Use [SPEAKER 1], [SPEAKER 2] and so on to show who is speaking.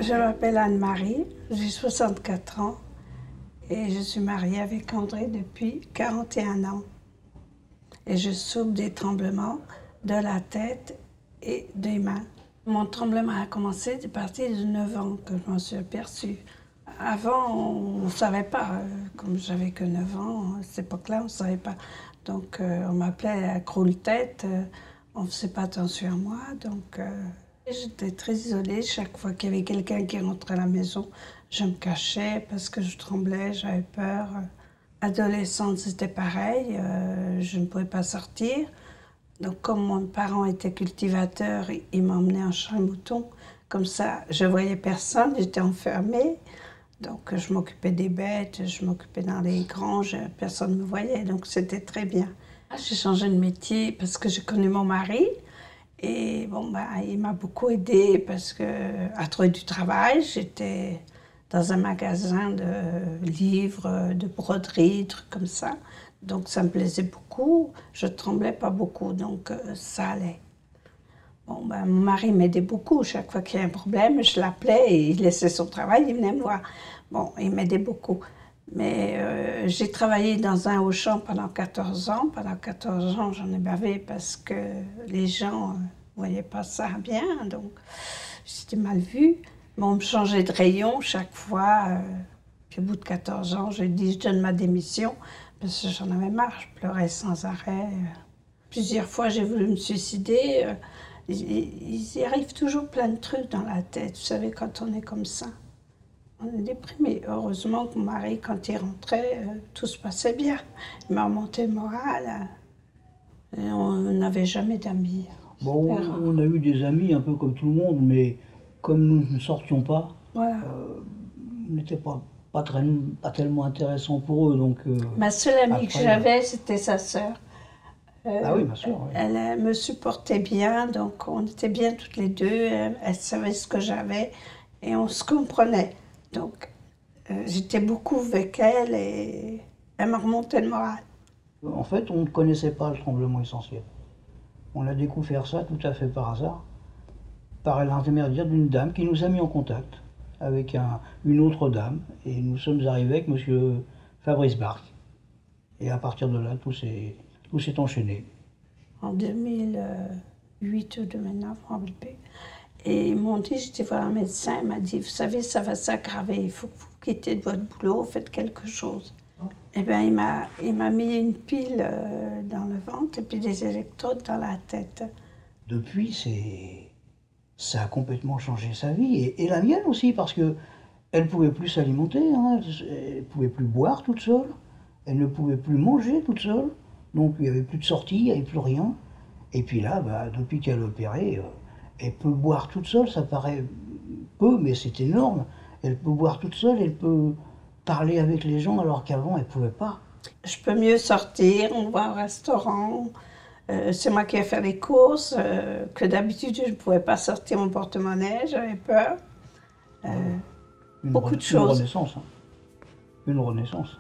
[SPEAKER 1] Je m'appelle Anne-Marie, j'ai 64 ans et je suis mariée avec André depuis 41 ans. Et je souffre des tremblements de la tête et des mains. Mon tremblement a commencé à partir de 9 ans que je m'en suis aperçue. Avant, on ne savait pas, comme j'avais que 9 ans, à cette époque-là, on ne savait pas. Donc on m'appelait à croule-tête, on ne faisait pas attention à moi, donc j'étais très isolée. Chaque fois qu'il y avait quelqu'un qui rentrait à la maison, je me cachais parce que je tremblais, j'avais peur. Adolescente, c'était pareil, je ne pouvais pas sortir. Donc comme mon parent était cultivateur, il m'emmenait en champ mouton. Comme ça, je ne voyais personne, j'étais enfermée. Donc je m'occupais des bêtes, je m'occupais dans les granges, personne ne me voyait, donc c'était très bien. J'ai changé de métier parce que j'ai connu mon mari. Et bon, il m'a beaucoup aidée parce que, à trouver du travail. J'étais dans un magasin de livres, de broderie, trucs comme ça. Donc ça me plaisait beaucoup. Je tremblais pas beaucoup, donc ça allait. Bon, mon mari m'aidait beaucoup. Chaque fois qu'il y avait un problème, je l'appelais et il laissait son travail, il venait me voir. Bon, il m'aidait beaucoup. Mais j'ai travaillé dans un Auchan pendant 14 ans. Pendant 14 ans, j'en ai bavé parce que les gens ne voyaient pas ça bien, donc j'étais mal vue. Mais on me changeait de rayon chaque fois. Puis au bout de 14 ans, j'ai dit je donne ma démission parce que j'en avais marre, je pleurais sans arrêt. Plusieurs fois, j'ai voulu me suicider. Il y arrive toujours plein de trucs dans la tête, vous savez, quand on est comme ça. On est déprimé. Heureusement que mon mari, quand il rentrait, tout se passait bien. Il m'a remonté le moral. Et on n'avait jamais d'amis.
[SPEAKER 2] Bon, on a eu des amis un peu comme tout le monde, mais comme nous ne sortions pas,
[SPEAKER 1] Voilà.
[SPEAKER 2] on n'était pas tellement intéressants pour eux. Donc,
[SPEAKER 1] Ma seule amie que j'avais, c'était sa sœur.
[SPEAKER 2] Ah oui, ma sœur. Oui.
[SPEAKER 1] Elle me supportait bien, donc on était bien toutes les deux. Elle savait ce que j'avais et on se comprenait. Donc j'étais beaucoup avec elle et elle m'a remonté le moral.
[SPEAKER 2] En fait, on ne connaissait pas le tremblement essentiel. On a découvert ça tout à fait par hasard, par l'intermédiaire d'une dame qui nous a mis en contact avec une autre dame. Et nous sommes arrivés avec monsieur Fabrice Barque. Et à partir de là, tout s'est enchaîné.
[SPEAKER 1] En 2008 ou 2009, je ne me rappelle plus. Et ils m'ont dit, j'étais voir un médecin, il m'a dit, vous savez, ça va s'aggraver, il faut que vous quittez de votre boulot, faites quelque chose. Eh bien, il m'a mis une pile dans le ventre et puis des électrodes dans la tête.
[SPEAKER 2] Depuis, ça a complètement changé sa vie, et la mienne aussi, parce que elle ne pouvait plus s'alimenter, hein, elle ne pouvait plus boire toute seule, elle ne pouvait plus manger toute seule, donc il n'y avait plus de sortie, il n'y avait plus rien. Et puis là, depuis qu'elle est opérée, elle peut boire toute seule, ça paraît peu, mais c'est énorme. Elle peut boire toute seule, elle peut parler avec les gens alors qu'avant elle ne pouvait pas.
[SPEAKER 1] Je peux mieux sortir, on va au restaurant, c'est moi qui vais faire les courses, que d'habitude je ne pouvais pas sortir mon porte-monnaie, j'avais peur. Beaucoup de choses.
[SPEAKER 2] Une renaissance. Hein. Une renaissance.